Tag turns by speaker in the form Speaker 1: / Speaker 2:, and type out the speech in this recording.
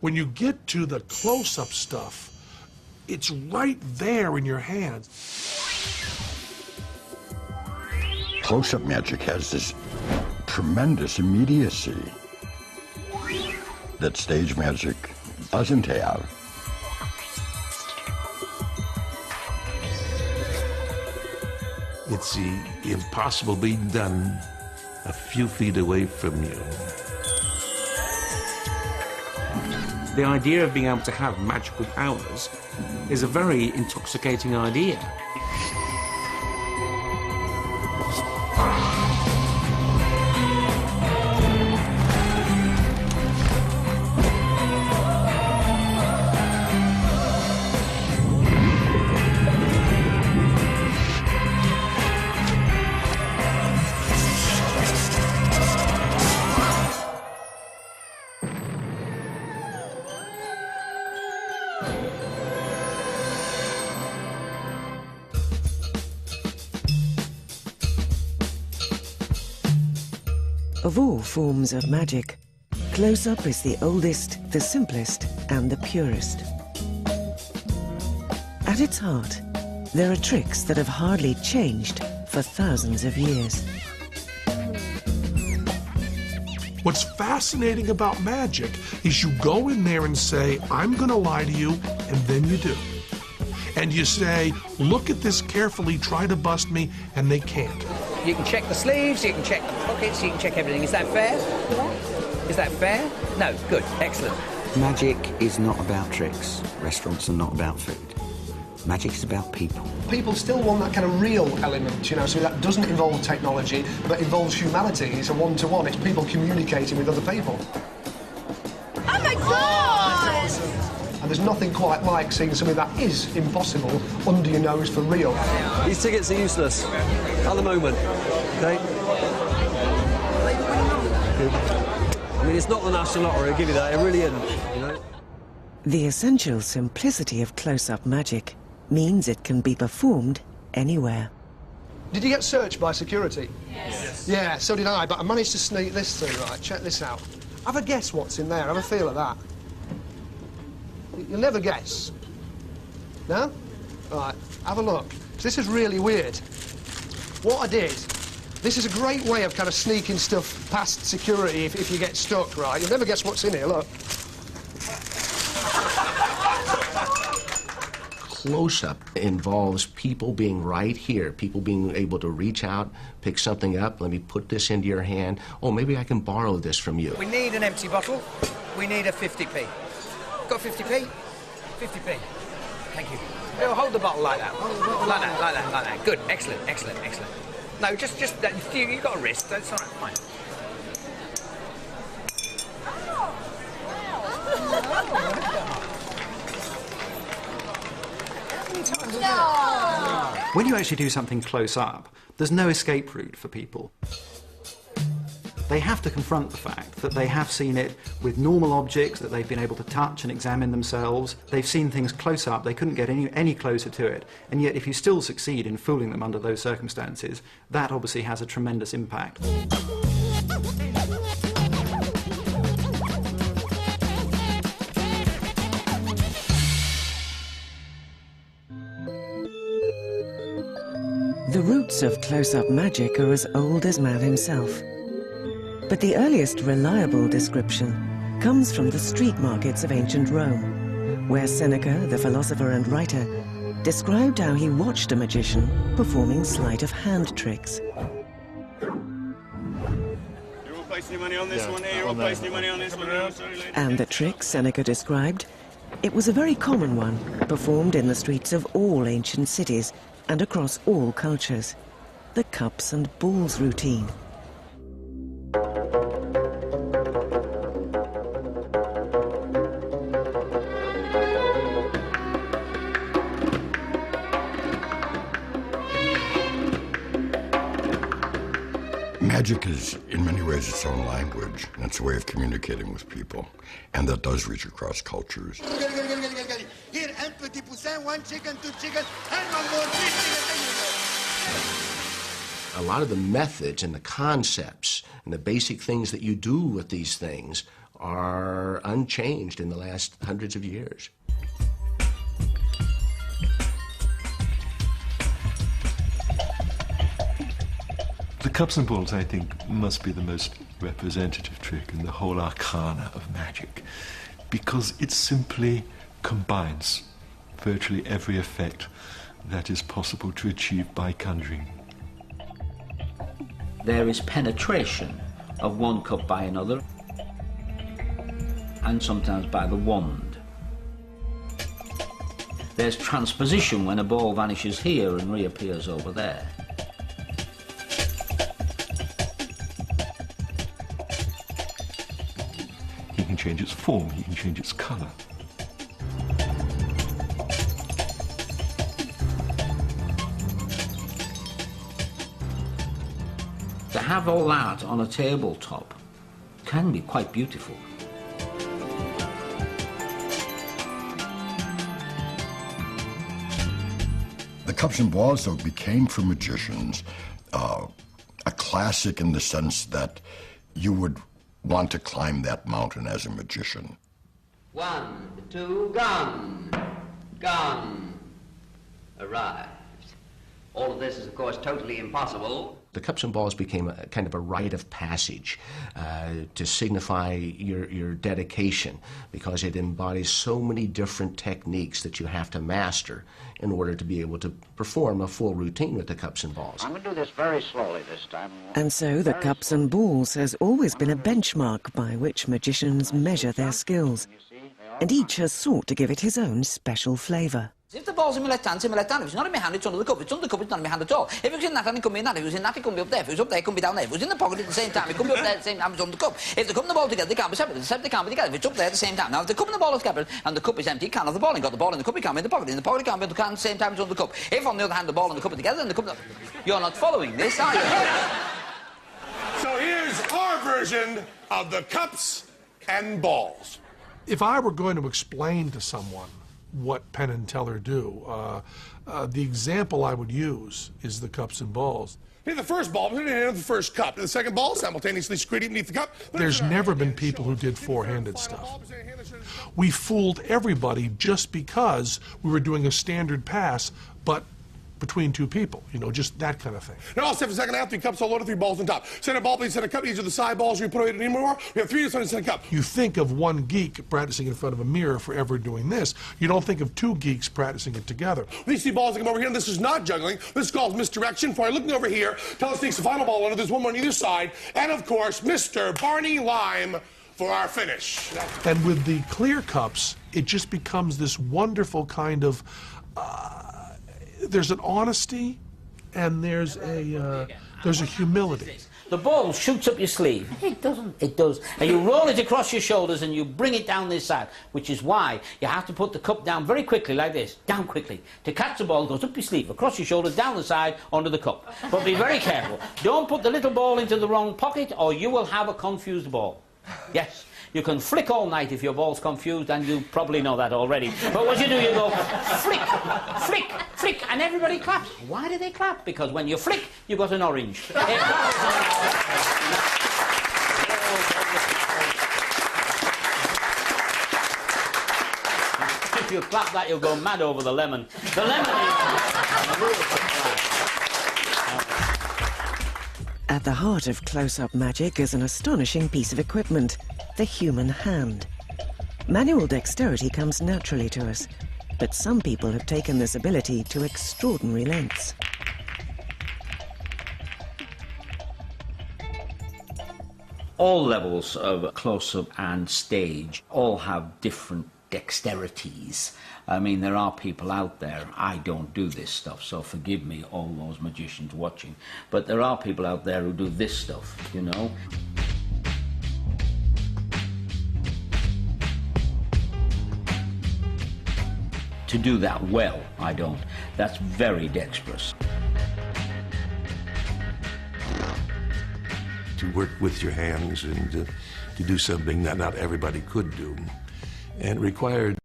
Speaker 1: When you get to the close-up stuff, it's right there in your hand.
Speaker 2: Close-up magic has this tremendous immediacy that stage magic doesn't have.
Speaker 3: It's impossible being done a few feet away from you.
Speaker 4: The idea of being able to have magical powers is a very intoxicating idea.
Speaker 5: Of all forms of magic, close-up is the oldest, the simplest, and the purest. At its heart, there are tricks that have hardly changed for thousands of years.
Speaker 1: What's fascinating about magic is you go in there and say, I'm gonna lie to you, and then you do. And you say, look at this carefully, try to bust me, and they can't.
Speaker 6: You can check the sleeves, you can check the pockets, you can check everything. Is that fair? Yeah. Is that fair? No, good, excellent.
Speaker 7: Magic is not about tricks. Restaurants are not about food. Magic is about people.
Speaker 8: People still want that kind of real element, you know, so that doesn't involve technology, but involves humanity. It's a one-to-one. It's people communicating with other people.
Speaker 9: Oh my God!
Speaker 8: And there's nothing quite like seeing something that is impossible under your nose for real.
Speaker 10: These tickets are useless at the moment, okay? I mean, it's not the National Lottery, I'll give you that, it really isn't, you know?
Speaker 5: The essential simplicity of close-up magic means it can be performed anywhere.
Speaker 8: Did you get searched by security?
Speaker 9: Yes.
Speaker 8: Yeah, so did I, but I managed to sneak this through, right? Check this out. Have a guess what's in there, have a feel of that. You'll never guess. No? Right, have a look. This is really weird. What I did, this is a great way of kind of sneaking stuff past security if you get stuck, right? You'll never guess what's in here, look.
Speaker 3: Close-up involves people being right here, people being able to reach out, pick something up, let me put this into your hand. Oh, maybe I can borrow this from you.
Speaker 6: We need an empty bottle. We need a 50p. Got 50p? 50p. Thank you. Bill, hold the bottle like that. Hold the bottle like that, like that, like that. Good, excellent, excellent, excellent. No, just you've got a wrist, that's all right, fine.
Speaker 11: When you actually do something close up, there's no escape route for people. They have to confront the fact that they have seen it with normal objects that they've been able to touch and examine themselves. They've seen things close up, they couldn't get any closer to it. And yet if you still succeed in fooling them under those circumstances, that obviously has a tremendous impact.
Speaker 5: The roots of close-up magic are as old as man himself. But the earliest reliable description comes from the street markets of ancient Rome, where Seneca, the philosopher and writer, described how he watched a magician performing sleight of hand tricks. And the trick Seneca described, it was a very common one, performed in the streets of all ancient cities and across all cultures, the cups and balls routine.
Speaker 2: Magic is, in many ways, its own language, and it's a way of communicating with people, and that does reach across cultures.
Speaker 12: Here, un petit poussin, 1 chicken, 2 chicken, and 1 more, 3 chicken.
Speaker 3: A lot of the methods and the concepts and the basic things that you do with these things are unchanged in the last hundreds of years.
Speaker 13: The cups and balls, I think, must be the most representative trick in the whole arcana of magic, because it simply combines virtually every effect that is possible to achieve by conjuring.
Speaker 14: There is penetration of one cup by another, and sometimes by the wand. There's transposition when a ball vanishes here and reappears over there.
Speaker 13: He can change its form, he can change its color.
Speaker 14: To have all that on a tabletop can be quite beautiful.
Speaker 2: The cups and balls, though, became for magicians a classic in the sense that you would want to climb that mountain as a magician.
Speaker 15: 1, 2, gone. Gone. Arrived. All of this is, of course, totally impossible.
Speaker 3: The cups and balls became a kind of a rite of passage to signify your dedication, because it embodies so many different techniques that you have to master in order to be able to perform a full routine with the cups and balls.
Speaker 16: I'm going to do this very slowly this time.
Speaker 5: And so the cups and balls has always been a benchmark by which magicians measure their skills, and each has sought to give it his own special flavour.
Speaker 6: If the ball's in my left hand, it's in my left hand. If it's not in my hand, it's under the cup. If it's under the cup, it's not in my hand at all. If it was in that hand, it could be in that. If it was in that, it could be up there. If it was up there, it could be down there. If it was in the pocket at the same time, it could be up there at the same time, it's under the cup. If the cup and the ball together, they can't be separate. They can't be together. If it's up there at the same time. Now, if the cup and the ball are separate and the cup is empty, you can't have the ball. You've got the ball in the cup, you can't be in the pocket. In the pocket, you can't be in the can at the same time, it's under the cup. If, on the other hand, the ball and the cup are together, and the cup... You're not following this, are you?
Speaker 1: So here's our version of the cups and balls. If I were going to explain to someone what Penn and Teller do, the example I would use is the cups and balls.
Speaker 17: Hit the first ball, put it in the first cup. The second ball, simultaneously screwed it beneath the cup.
Speaker 1: There's never been people who did four-handed stuff. We fooled everybody just because we were doing a standard pass, but between two people, you know, just that kind of thing.
Speaker 17: Now, all except for the second half, 3 cups, all loaded, 3 balls on top. Center ball, please, center cup. These are the side balls. We put away anymore. We have 3 to center cup.
Speaker 1: You think of one geek practicing in front of a mirror forever doing this. You don't think of 2 geeks practicing it together.
Speaker 17: These 2 balls that come over here, and this is not juggling. This is called misdirection. For looking over here, Teller takes the final ball under. There's one more on either side. And, of course, Mr. Barney Lime for our finish.
Speaker 1: And with the clear cups, it just becomes this wonderful kind of, there's an honesty and there's a humility.
Speaker 14: The ball shoots up your sleeve. It doesn't. It does. And you roll it across your shoulders and you bring it down this side, which is why you have to put the cup down very quickly, like this, down quickly. To catch the ball, it goes up your sleeve, across your shoulders, down the side, under the cup. But be very careful. Don't put the little ball into the wrong pocket or you will have a confused ball. Yes. You can flick all night if your ball's confused, and you probably know that already. But what you do, you go flick, flick, flick, and everybody claps. Why do they clap? Because when you flick, you got an orange. If you clap that, you'll go mad over the lemon. The lemon is...
Speaker 5: At the heart of close-up magic is an astonishing piece of equipment, the human hand. Manual dexterity comes naturally to us, but some people have taken this ability to extraordinary lengths.
Speaker 14: All levels of close-up and stage all have different dexterities. I mean, there are people out there, I don't do this stuff, so forgive me, all those magicians watching, but there are people out there who do this stuff, you know. To do that well, I don't. That's very dexterous.
Speaker 18: To work with your hands and to do something that not everybody could do. And it required